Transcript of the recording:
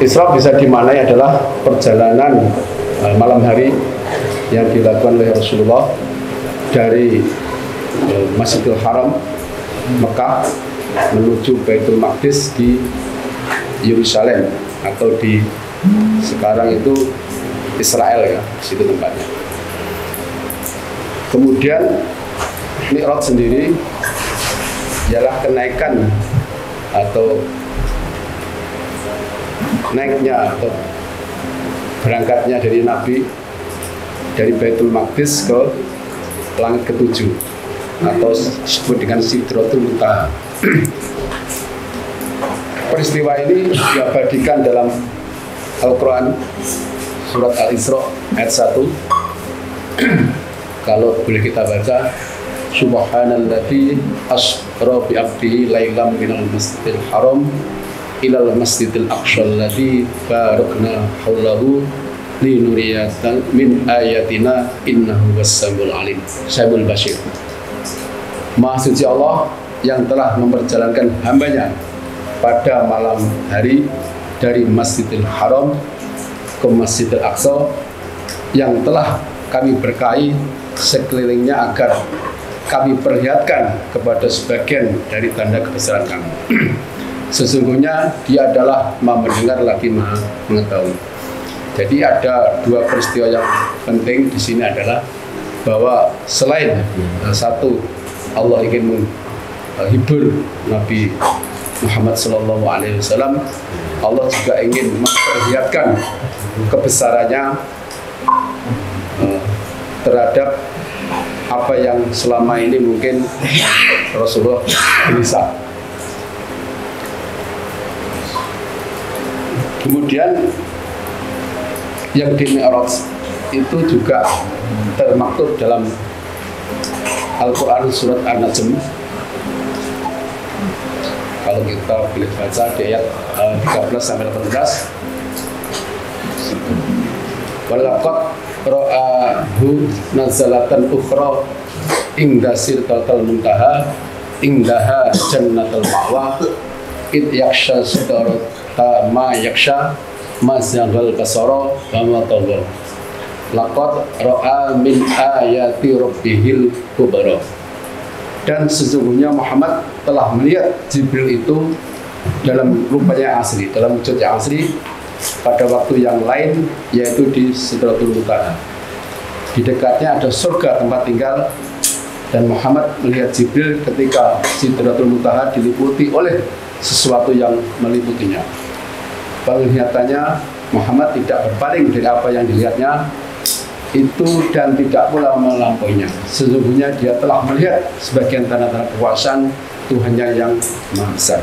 Isra bisa dimaknai adalah perjalanan malam hari yang dilakukan oleh Rasulullah dari Masjidil Haram Mekah menuju Baitul Maqdis di Yerusalem atau di sekarang itu Israel, ya, situ tempatnya. Kemudian Mi'raj sendiri ialah kenaikan atau naiknya atau berangkatnya dari Nabi dari Baitul Maqdis ke langit ketujuh atau disebut dengan Sidratul Muntaha. Peristiwa ini diabadikan dalam Al-Quran surat Al-Isra ayat 1. Kalau boleh kita baca, Subhanalladzi asra bi 'abdihi lailam minal masjidil haram ilal masjidil aqsal ladzi barakna haulahu linuriyatan min ayatina innahu was-samiul alim. Samiul basir. Maha suci Allah yang telah memperjalankan hambanya pada malam hari dari Masjidil Haram ke Masjidil Aqsa yang telah kami berkahi sekelilingnya agar kami perlihatkan kepada sebagian dari tanda kebesaran kami. Sesungguhnya dia adalah Maha mendengar lagi Maha mengetahui. Jadi ada dua peristiwa yang penting di sini adalah bahwa selain satu, Allah ingin menghibur Nabi Muhammad SAW, Allah juga ingin memperlihatkan kebesarannya terhadap apa yang selama ini mungkin Rasulullah gelisah. Kemudian yang di Mi'raj itu juga termaktub dalam Al-Quran surat An-Najm. Kalau kita boleh baca di ayat 13-18. Walaqad ra'ahu nazalatan ukhra inda sidratil muntaha indaha jannatul ma'wa id yaksha sidrata ma yaksha mazaghal basara wa ma tagha laqad ra'a min ayati rabbihil kubra. Dan sesungguhnya Muhammad telah melihat Jibril itu dalam rupanya asli, dalam wujud yang asli pada waktu yang lain, yaitu di Sidratul Muntaha. Di dekatnya ada surga tempat tinggal, dan Muhammad melihat Jibril ketika Sidratul Muntaha diliputi oleh sesuatu yang meliputinya. Penglihatannya Muhammad tidak berpaling dari apa yang dilihatnya itu dan tidak pula melampauinya. Sesungguhnya dia telah melihat sebagian tanda-tanda kekuasaan Tuhannya yang Maha Besar.